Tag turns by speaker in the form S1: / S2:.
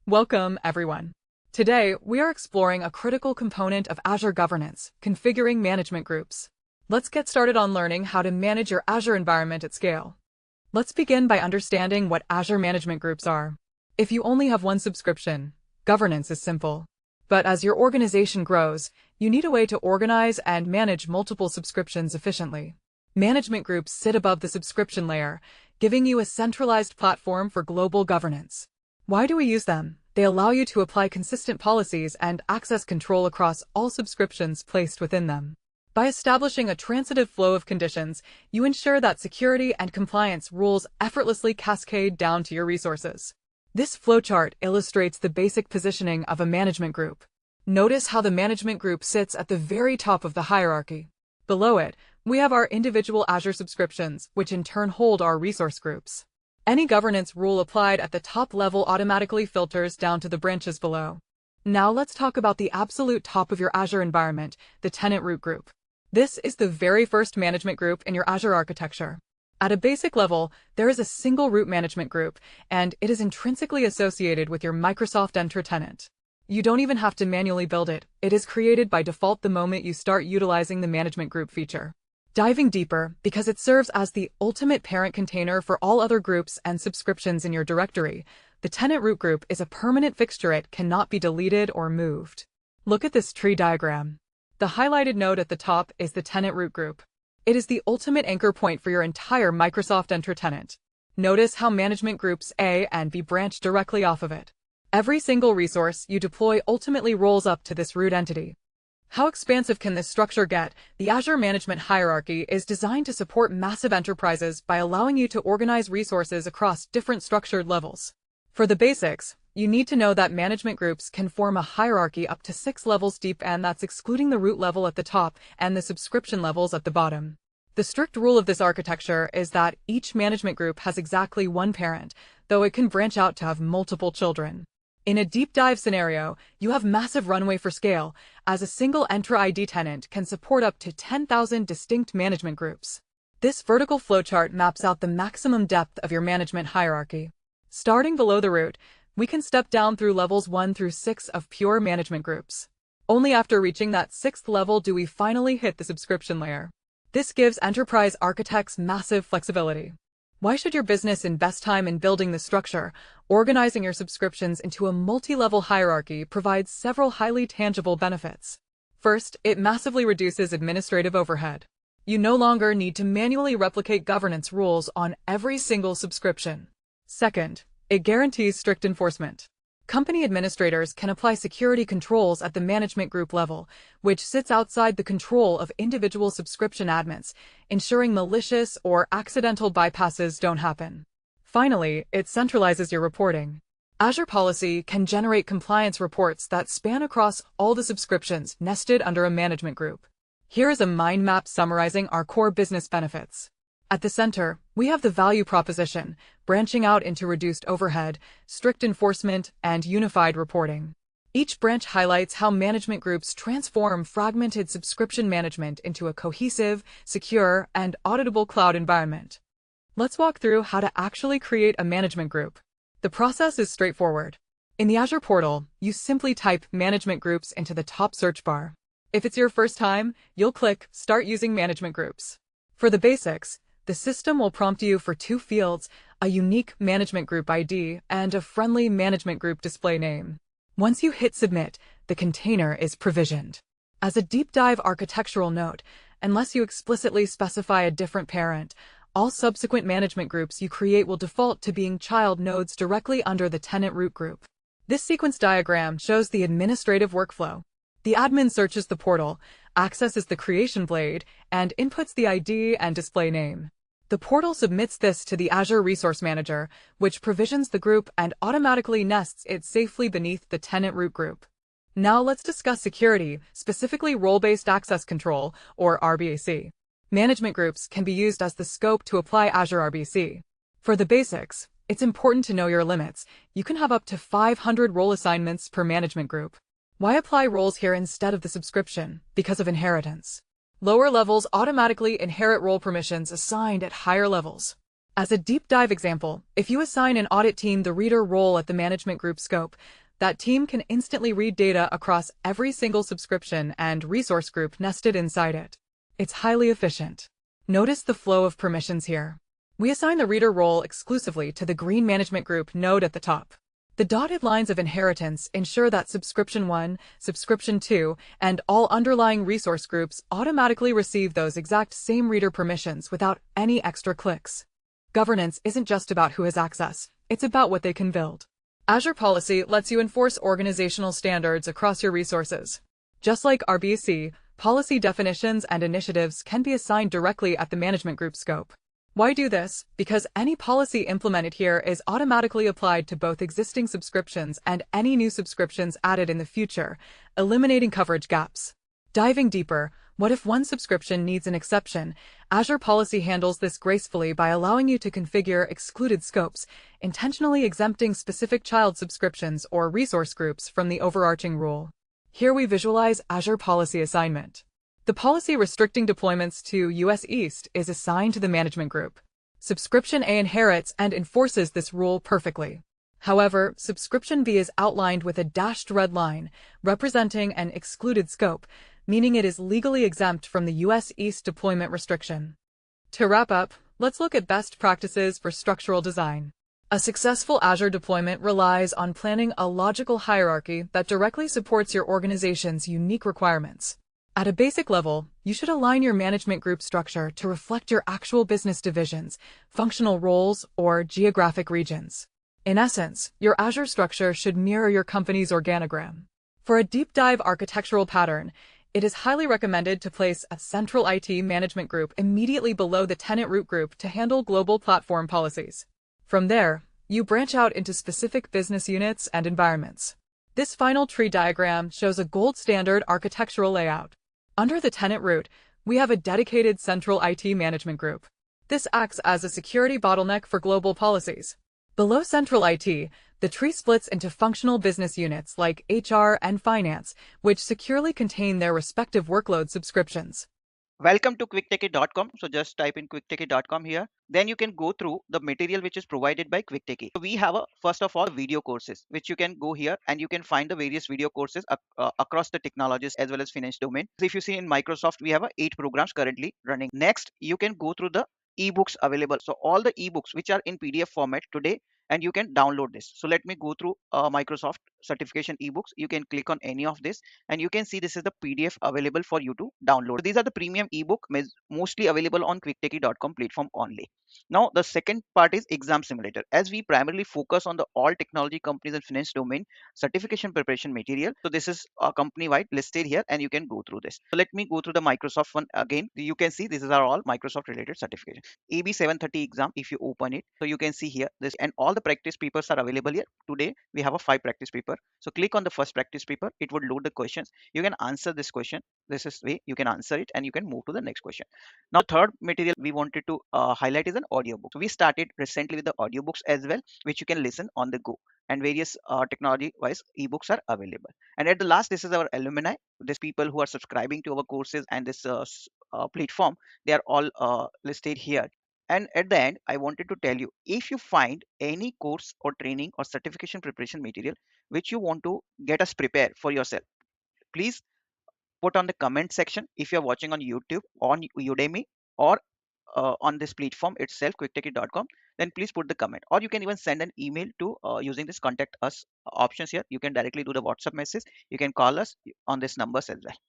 S1: Welcome, everyone. Today, we are exploring a critical component of Azure governance, configuring management groups. Let's get started on learning how to manage your Azure environment at scale. Let's begin by understanding what Azure management groups are. If you only have one subscription, governance is simple. But as your organization grows, you need a way to organize and manage multiple subscriptions efficiently. Management groups sit above the subscription layer, giving you a centralized platform for global governance. Why do we use them? They allow you to apply consistent policies and access control across all subscriptions placed within them. By establishing a transitive flow of conditions, you ensure that security and compliance rules effortlessly cascade down to your resources. This flowchart illustrates the basic positioning of a management group. Notice how the management group sits at the very top of the hierarchy. Below it, we have our individual Azure subscriptions, which in turn hold our resource groups. Any governance rule applied at the top level automatically filters down to the branches below. Now let's talk about the absolute top of your Azure environment, the tenant root group. This is the very first management group in your Azure architecture. At a basic level, there is a single root management group, and it is intrinsically associated with your Microsoft Entra tenant. You don't even have to manually build it. It is created by default the moment you start utilizing the management group feature. Diving deeper, because it serves as the ultimate parent container for all other groups and subscriptions in your directory, the tenant root group is a permanent fixture. It cannot be deleted or moved. Look at this tree diagram. The highlighted node at the top is the tenant root group. It is the ultimate anchor point for your entire Microsoft Entra tenant. Notice how management groups A and B branch directly off of it. Every single resource you deploy ultimately rolls up to this root entity. How expansive can this structure get? The Azure management hierarchy is designed to support massive enterprises by allowing you to organize resources across different structured levels. For the basics, you need to know that management groups can form a hierarchy up to 6 levels deep, and that's excluding the root level at the top and the subscription levels at the bottom. The strict rule of this architecture is that each management group has exactly one parent, though it can branch out to have multiple children. In a deep dive scenario, you have massive runway for scale, as a single Entra ID tenant can support up to 10,000 distinct management groups. This vertical flowchart maps out the maximum depth of your management hierarchy. Starting below the root, we can step down through levels 1 through 6 of pure management groups. Only after reaching that 6th level do we finally hit the subscription layer. This gives enterprise architects massive flexibility. Why should your business invest time in building the structure? Organizing your subscriptions into a multi-level hierarchy provides several highly tangible benefits. First, it massively reduces administrative overhead. You no longer need to manually replicate governance rules on every single subscription. Second, it guarantees strict enforcement. Company administrators can apply security controls at the management group level, which sits outside the control of individual subscription admins, ensuring malicious or accidental bypasses don't happen. Finally, it centralizes your reporting. Azure Policy can generate compliance reports that span across all the subscriptions nested under a management group. Here is a mind map summarizing our core business benefits. At the center, we have the value proposition, branching out into reduced overhead, strict enforcement, and unified reporting. Each branch highlights how management groups transform fragmented subscription management into a cohesive, secure, and auditable cloud environment. Let's walk through how to actually create a management group. The process is straightforward. In the Azure portal, you simply type management groups into the top search bar. If it's your first time, you'll click Start using management groups. For the basics, the system will prompt you for 2 fields, a unique management group ID and a friendly management group display name. Once you hit Submit, the container is provisioned. As a deep dive architectural note, unless you explicitly specify a different parent, all subsequent management groups you create will default to being child nodes directly under the tenant root group. This sequence diagram shows the administrative workflow. The admin searches the portal, accesses the creation blade, and inputs the ID and display name. The portal submits this to the Azure Resource Manager, which provisions the group and automatically nests it safely beneath the tenant root group. Now let's discuss security, specifically role-based access control, or RBAC. Management groups can be used as the scope to apply Azure RBAC. For the basics, it's important to know your limits. You can have up to 500 role assignments per management group. Why apply roles here instead of the subscription? Because of inheritance. Lower levels automatically inherit role permissions assigned at higher levels. As a deep dive example, if you assign an audit team the reader role at the management group scope, that team can instantly read data across every single subscription and resource group nested inside it. It's highly efficient. Notice the flow of permissions here. We assign the reader role exclusively to the green management group node at the top. The dotted lines of inheritance ensure that subscription 1, subscription 2, and all underlying resource groups automatically receive those exact same reader permissions without any extra clicks. Governance isn't just about who has access, it's about what they can build. Azure Policy lets you enforce organizational standards across your resources. Just like RBC, policy definitions and initiatives can be assigned directly at the management group scope. Why do this? Because any policy implemented here is automatically applied to both existing subscriptions and any new subscriptions added in the future, eliminating coverage gaps. Diving deeper, what if one subscription needs an exception? Azure Policy handles this gracefully by allowing you to configure excluded scopes, intentionally exempting specific child subscriptions or resource groups from the overarching rule. Here we visualize Azure Policy assignment. The policy restricting deployments to US East is assigned to the management group. Subscription A inherits and enforces this rule perfectly. However, Subscription B is outlined with a dashed red line, representing an excluded scope, meaning it is legally exempt from the US East deployment restriction. To wrap up, let's look at best practices for structural design. A successful Azure deployment relies on planning a logical hierarchy that directly supports your organization's unique requirements. At a basic level, you should align your management group structure to reflect your actual business divisions, functional roles, or geographic regions. In essence, your Azure structure should mirror your company's organogram. For a deep dive architectural pattern, it is highly recommended to place a central IT management group immediately below the tenant root group to handle global platform policies. From there, you branch out into specific business units and environments. This final tree diagram shows a gold standard architectural layout. Under the tenant root, we have a dedicated central IT management group. This acts as a security bottleneck for global policies. Below central IT, the tree splits into functional business units like HR and finance, which securely contain their respective workload subscriptions.
S2: Welcome to quicktechie.com. So just type in quicktechie.com here. Then you can go through the material which is provided by quicktechie. So we have first of all video courses which you can go here and you can find the various video courses across the technologies as well as finance domain. So if you see in Microsoft, we have 8 programs currently running. Next, you can go through the ebooks available. So all the ebooks which are in PDF format today, and you can download this. So let me go through Microsoft certification ebooks. You can click on any of this and you can see this is the PDF available for you to download. So these are the premium ebook mostly available on quicktechie.com platform only. Now the second part is exam simulator. As we primarily focus on the all technology companies and finance domain certification preparation material. So this is company wide listed here and you can go through this. So let me go through the Microsoft one again. You can see this is are all Microsoft related certification. AB730 exam, if you open it, so you can see here this and all the practice papers are available here. Today we have a 5 practice paper. So click on the first practice paper, it would load the questions. You can answer this question. This is way you can answer it and you can move to the next question. Now third material we wanted to highlight is an audiobook. So we started recently with the audiobooks as well, which you can listen on the go, and various technology wise ebooks are available. And at the last, this is our alumni. These people who are subscribing to our courses and this platform, they are all listed here. And at the end, I wanted to tell you, if you find any course or training or certification preparation material which you want to get us prepare for yourself, please put on the comment section. If you're watching on YouTube, on Udemy, or on this platform itself, quicktechie.com, then please put the comment. Or you can even send an email to using this contact us options here. You can directly do the WhatsApp message. You can call us on this numbers as well.